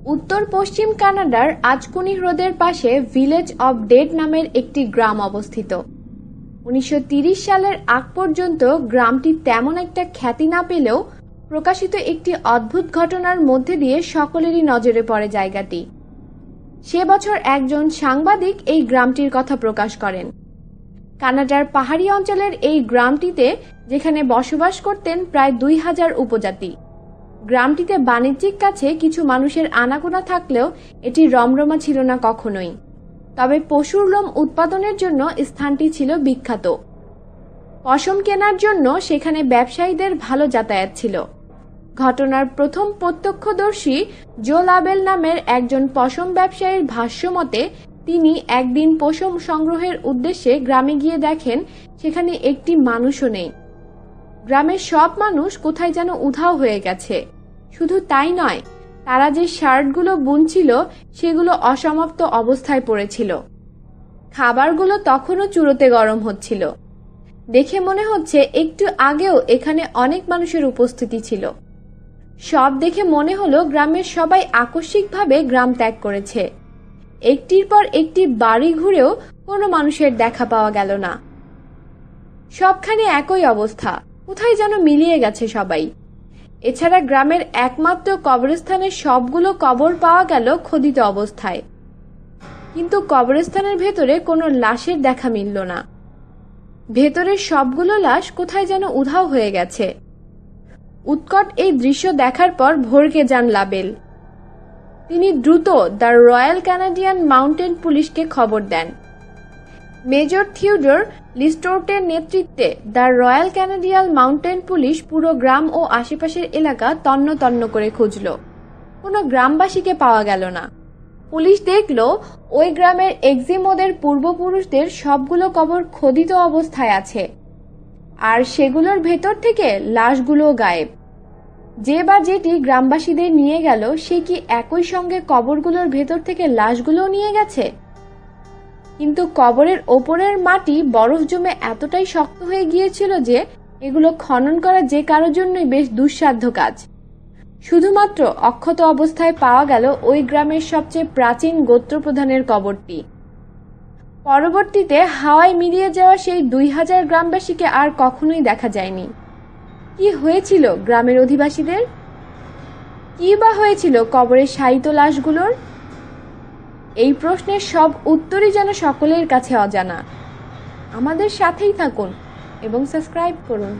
উত্তর পশ্চিম কানাডার আজকুনি হ্রদের পাশে ভিলেজ অব ডেড নামের একটি গ্রাম অবস্থিত। 1930 সালের আগ পর্যন্ত গ্রামটি তেমন একটা খ্যাতি না পেলেও প্রকাশিত একটি অদ্ভুত ঘটনার মধ্যে দিয়ে সকলেরই নজরে পড়ে জায়গাটি। সে বছর একজন সাংবাদিক এই গ্রামটির কথা প্রকাশ করেন। কানাডার পাহাড়ি অঞ্চলের এই গ্রামটিতে, যেখানে বসবাস করতেন প্রায় 2000 উপজাতি। গ্রামটিতে বাণিজ্যিক কাছে কিছু মানুষের আনাগোনা থাকলেও এটি রমরমা ছিল না কখনোই। তবে পশুর লোম উৎপাদনের জন্য স্থানটি ছিল বিখ্যাত। পশম কেনার জন্য সেখানে ব্যবসায়ীদের ভালো যাতায়াত ছিল। ঘটনার প্রথম প্রত্যক্ষদর্শী জো লাবেল নামের একজন পশম ব্যবসায়ীর ভাষ্য মতে, তিনি একদিন পশম সংগ্রহের উদ্দেশ্যে গ্রামে গিয়ে দেখেন সেখানে একটি মানুষও নেই। গ্রামের সব মানুষ কোথায় যেন উধাও হয়ে গেছে। শুধু তাই নয়, তারা যে শার্টগুলো বুনছিল সেগুলো অসমাপ্ত অবস্থায় পড়েছিল। খাবারগুলো তখনও চুলোতে গরম হচ্ছিল। দেখে মনে হচ্ছে একটু আগেও এখানে অনেক মানুষের উপস্থিতি ছিল। সব দেখে মনে হলো গ্রামের সবাই আকস্মিকভাবে গ্রাম ত্যাগ করেছে। একটির পর একটি বাড়ি ঘুরেও কোনো মানুষের দেখা পাওয়া গেল না। সবখানে একই অবস্থা, কোথায় যেন মিলিয়ে গেছে সবাই। এছাড়া গ্রামের একমাত্র কবরস্থানের সবগুলো কবর পাওয়া গেল খোদিত অবস্থায়, কিন্তু কবরস্থানের ভেতরে কোনো লাশের দেখা মিলল না। ভেতরের সবগুলো লাশ কোথায় যেন উধাও হয়ে গেছে। উৎকট এই দৃশ্য দেখার পর ভড়কে যান লাবেল। তিনি দ্রুত দ্য রয়্যাল কানাডিয়ান মাউন্টেন পুলিশকে খবর দেন। মেজর থিওডর লিস্টোর্টের নেতৃত্বে the royal Canadian mountain police পুরো গ্রাম ও আশেপাশের এলাকা তন্ন তন্ন করে খুঁজল। কোনো গ্রামবাসীকে পাওয়া গেল না। পুলিশ দেখল ওই গ্রামের এক্সিমোদের পূর্বপুরুষদের সবগুলো কবর খোদিত অবস্থায় আছে, আর সেগুলোর ভেতর থেকে লাশগুলোও গায়েব। যে বা যেটি গ্রামবাসীদের নিয়ে গেল সে কি একই সঙ্গে কবরগুলোর ভেতর থেকে লাশগুলোও নিয়ে গেছে? কিন্তু কবরের ওপরের মাটি বরফ জমে এতটাই শক্ত হয়ে গিয়েছিল যে এগুলো খনন করা যে কারোর জন্যই বেশ দুঃসাধ্য কাজ। শুধুমাত্র অক্ষত অবস্থায় পাওয়া গেল ওই গ্রামের সবচেয়ে প্রাচীন গোত্রপ্রধানের কবরটি। পরবর্তীতে হাওয়ায় মিলিয়ে যাওয়া সেই 2000 গ্রামবাসীকে আর কখনোই দেখা যায়নি। কি হয়েছিল গ্রামের অধিবাসীদের? কি বা হয়েছিল কবরের শায়িত লাশগুলোর? এই প্রশ্নের সব উত্তরই যেন সকলের কাছে অজানা। আমাদের সাথেই থাকুন এবং সাবস্ক্রাইব করুন।